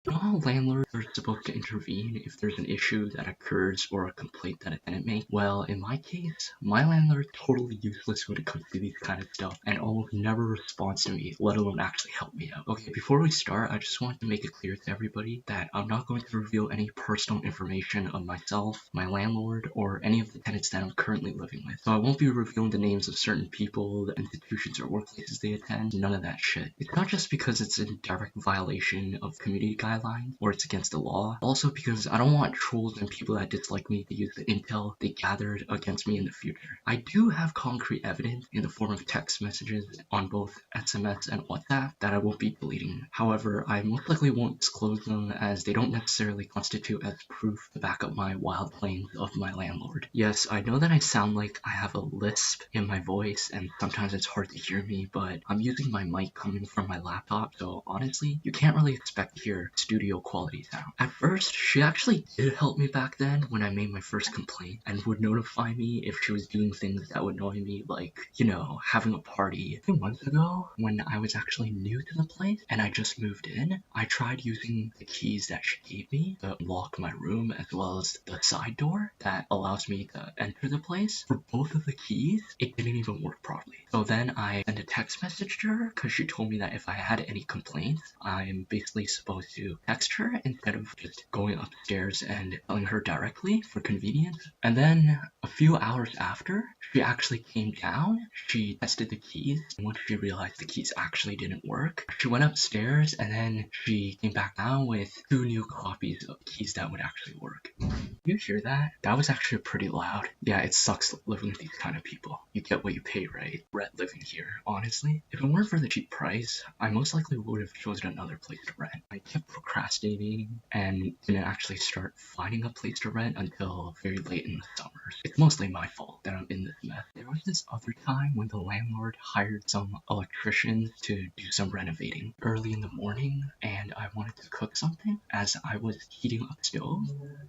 You know how landlords are supposed to intervene if there's an issue that occurs or a complaint that a tenant makes? Well, in my case, my landlord's totally useless when it comes to these kind of stuff and almost never responds to me, let alone actually help me out. Okay, before we start, I just want to make it clear to everybody that I'm not going to reveal any personal information of myself, my landlord, or any of the tenants that I'm currently living with. So I won't be revealing the names of certain people, the institutions or workplaces they attend, none of that shit. It's not just because it's in direct violation of community guidelines or it's against the law. Also because I don't want trolls and people that dislike me to use the intel they gathered against me in the future. I do have concrete evidence in the form of text messages on both SMS and WhatsApp that I won't be deleting. However, I most likely won't disclose them as they don't necessarily constitute as proof to back up my wild claims of my landlord. Yes, I know that I sound like I have a lisp in my voice and sometimes it's hard to hear me, but I'm using my mic coming from my laptop, so honestly, you can't really expect to hear studio quality sound. At first, she actually did help me back then when I made my first complaint and would notify me if she was doing things that would annoy me, like, you know, having a party. A few months ago, when I was actually new to the place and I just moved in, I tried using the keys that she gave me to lock my room as well as the side door that allows me to enter the place. For both of the keys, it didn't even work properly. So then I sent a text message to her because she told me that if I had any complaints, I'm basically supposed to text her instead of just going upstairs and telling her directly for convenience. And then a few hours after, she actually came down, she tested the keys, and once she realized the keys actually didn't work, she went upstairs and then she came back down with 2 new copies of keys that would actually work. You hear that? That was actually pretty loud. Yeah, it sucks living with these kind of people. You get what you pay, right? Rent living here. Honestly, if it weren't for the cheap price, I most likely would have chosen another place to rent. I kept procrastinating and didn't actually start finding a place to rent until very late in the summers. It's mostly my fault that I'm in this mess. There was this other time when the landlord hired some electricians to do some renovating early in the morning, and I wanted to cook something. As I was heating up the stove,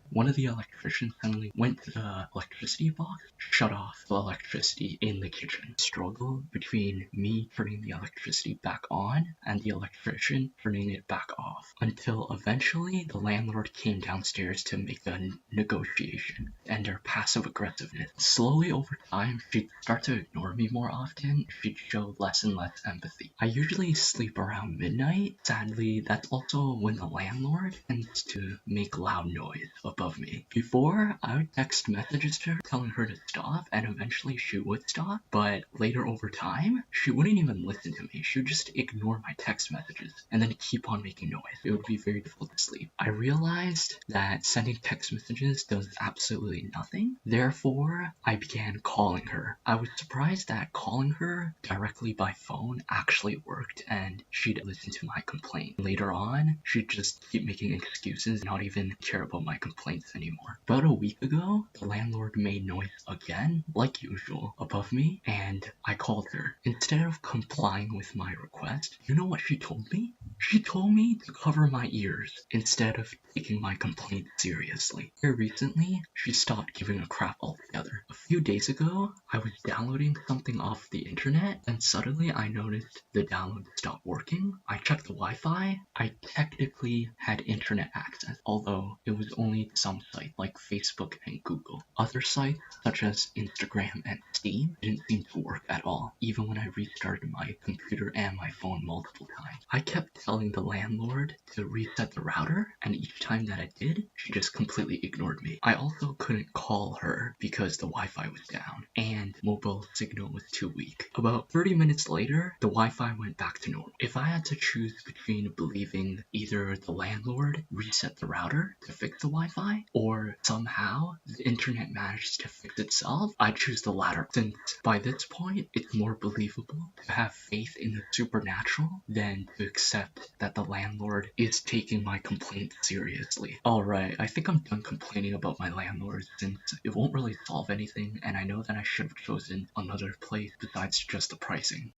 one of the electricians suddenly went to the electricity box, shut off the electricity in the kitchen. Struggle between me turning the electricity back on and the electrician turning it back off, until eventually the landlord came downstairs to make a negotiation and her passive aggressiveness. Slowly over time, she'd start to ignore me more often. She'd show less and less empathy. I usually sleep around midnight. Sadly, that's also when the landlord tends to make loud noise above me. Before, I would text messages to her telling her to stop, and eventually she would stop, but later over time, she wouldn't even listen to me. She would just ignore my text messages and then keep on making noise. It would be very difficult to sleep. I realized that sending text messages does absolutely nothing. Therefore, I began calling her. I was surprised that calling her directly by phone actually worked and she'd listen to my complaint. Later on, she'd just keep making excuses and not even care about my complaints anymore. About a week ago, the landlord made noise again, like usual, above me, and I called her. Instead of complying with my request, you know what she told me? She told me to cover my ears instead of taking my complaint seriously. Here recently, she stopped giving a crap altogether. A few days ago, I was downloading something off the internet and suddenly I noticed the download stopped working. I checked the Wi-Fi. I technically had internet access, although it was only some sites like Facebook and Google. Other sites, such as Instagram and Steam, didn't seem to work at all, even when I restarted my computer and my phone multiple times. I kept telling the landlord to reset the router, and each time that I did, she just completely ignored me. I also couldn't call her because the Wi-Fi was down, and mobile signal was too weak. About 30 minutes later, the Wi-Fi went back to normal. If I had to choose between believing either the landlord reset the router to fix the Wi-Fi, or somehow the internet managed to fix itself, I'd choose the latter, since by this point, it's more believable to have faith in the supernatural than to accept that the landlord is taking my complaint seriously. Alright, I think I'm done complaining about my landlord since it won't really solve anything, and I know that I should have chosen another place besides just the pricing.